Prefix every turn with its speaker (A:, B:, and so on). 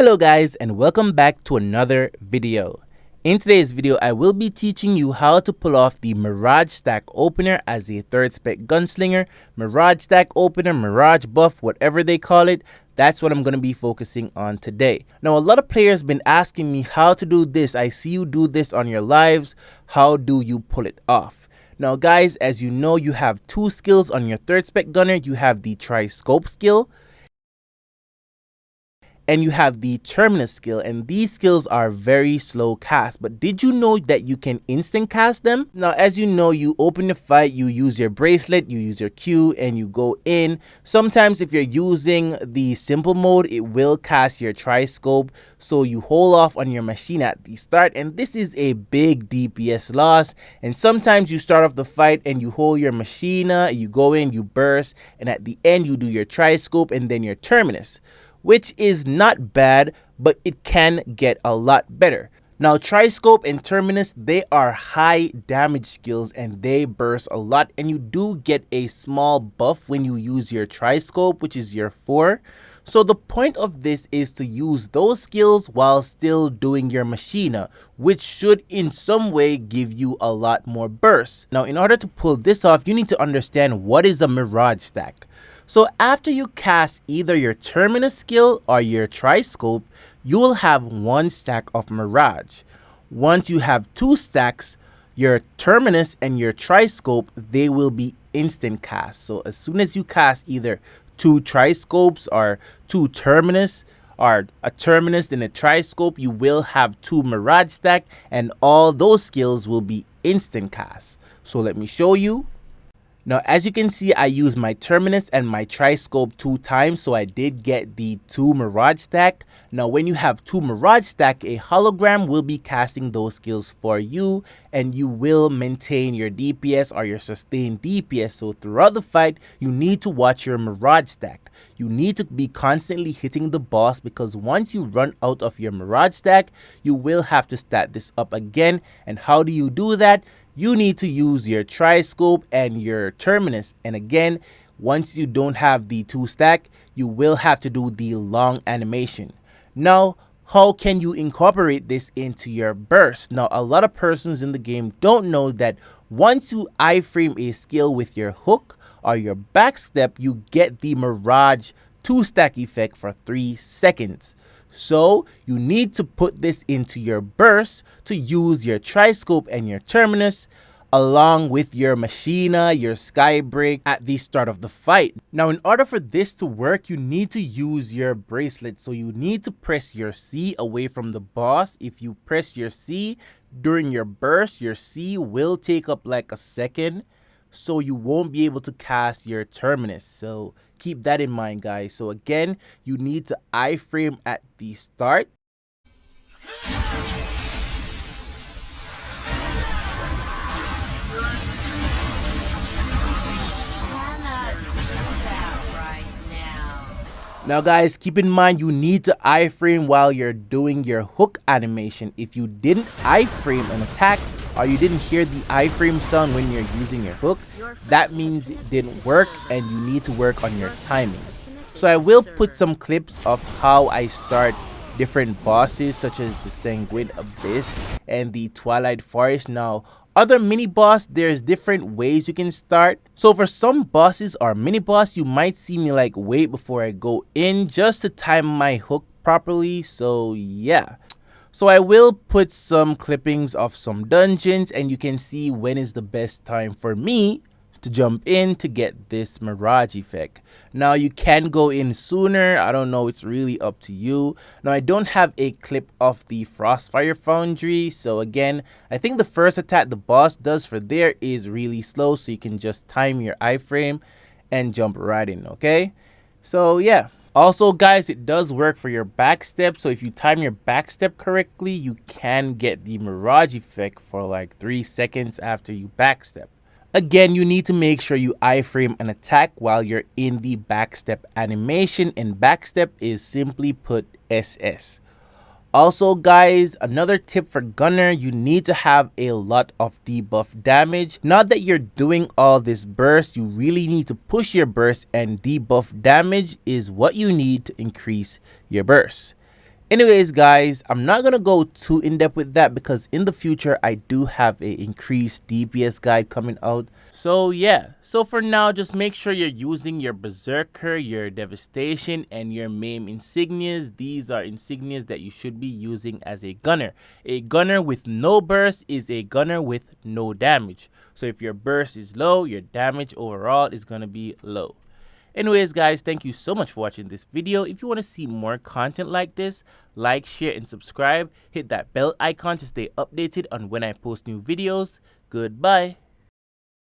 A: Hello guys, and welcome back to another video. In today's video, I will be teaching you how to pull off the Mirage stack opener as a 3rd spec gunslinger. Mirage stack opener, Mirage buff, whatever they call it, that's what I'm going to be focusing on today. Now, a lot of players been asking me how to do this. I see you do this on your lives. How do you pull it off? Now guys, as you know, you have two skills on your 3rd spec gunner. You have the tri-scope skill, and you have the terminus skill, and these skills are very slow cast. But did you know that you can instant cast them? Now, as you know, you open the fight, you use your bracelet, you use your Q, and you go in. Sometimes if you're using the simple mode, it will cast your tri-scope, so you hold off on your machine at the start, and this is a big DPS loss. And sometimes you start off the fight and you hold your machina, you go in, you burst, and at the end you do your tri-scope and then your terminus, which is not bad, but it can get a lot better. Now, tri-scope and terminus, they are high damage skills and they burst a lot, and you do get a small buff when you use your tri-scope, which is your 4. So the point of this is to use those skills while still doing your machina, which should in some way give you a lot more burst. Now, in order to pull this off, you need to understand what is a Mirage stack. So after you cast either your terminus skill or your tri-scope, you will have 1 stack of Mirage. Once you have 2 stacks, your terminus and your tri-scope, they will be instant cast. So as soon as you cast either 2 tri-scopes or 2 terminus, or a terminus and a tri-scope, you will have 2 Mirage stack, and all those skills will be instant cast. So let me show you. Now, as you can see, I used my terminus and my tri-scope 2 times, so I did get the 2 Mirage stack. Now, when you have 2 Mirage stack, a hologram will be casting those skills for you, and you will maintain your DPS or your sustained DPS. So throughout the fight, you need to watch your Mirage stack. You need to be constantly hitting the boss, because once you run out of your Mirage stack, you will have to stat this up again. And how do you do that? You need to use your tri-scope and your terminus, and again, once you don't have the 2 stack, you will have to do the long animation. Now, how can you incorporate this into your burst? Now, a lot of persons in the game don't know that once you iframe a skill with your hook or your backstep, you get the Mirage 2 stack effect for 3 seconds. So you need to put this into your burst to use your tri-scope and your terminus along with your machina, your skybreak at the start of the fight. Now, in order for this to work, you need to use your bracelet. So you need to press your C away from the boss. If you press your C during your burst, your C will take up like a second, so you won't be able to cast your terminus. So keep that in mind, guys. So again, you need to iframe at the start. Now guys, keep in mind you need to iframe while you're doing your hook animation. If you didn't iframe an attack, or you didn't hear the iframe sound when you're using your hook, that means it didn't work, and you need to work on your timing. So I will put some clips of how I start different bosses, such as the Sanguine Abyss and the Twilight Forest. Now, other mini boss, there's different ways you can start. So for some bosses or mini boss, you might see me like wait before I go in just to time my hook properly. So yeah. So I will put some clippings of some dungeons, and you can see when is the best time for me to jump in to get this Mirage effect. Now, you can go in sooner. I don't know, it's really up to you. Now, I don't have a clip of the FrostFire Foundry, so again, I think the first attack the boss does for there is really slow, so you can just time your iframe and jump right in, okay? So yeah. Also guys, it does work for your backstep, so if you time your backstep correctly, you can get the Mirage effect for like 3 seconds after you backstep. Again, you need to make sure you iframe an attack while you're in the backstep animation, and backstep is simply put SS. Also guys, another tip for gunner, you need to have a lot of debuff damage. Not that you're doing all this burst, you really need to push your burst, and debuff damage is what you need to increase your burst. Anyways guys, I'm not gonna go too in depth with that because in the future I do have a increased DPS guide coming out. So yeah, so for now just make sure you're using your Berserker, your Devastation, and your MAME insignias. These are insignias that you should be using as a gunner. A gunner with no burst is a gunner with no damage. So if your burst is low, your damage overall is gonna be low. Anyways guys, thank you so much for watching this video. If you want to see more content like this, like, share, and subscribe. Hit that bell icon to stay updated on when I post new videos. Goodbye.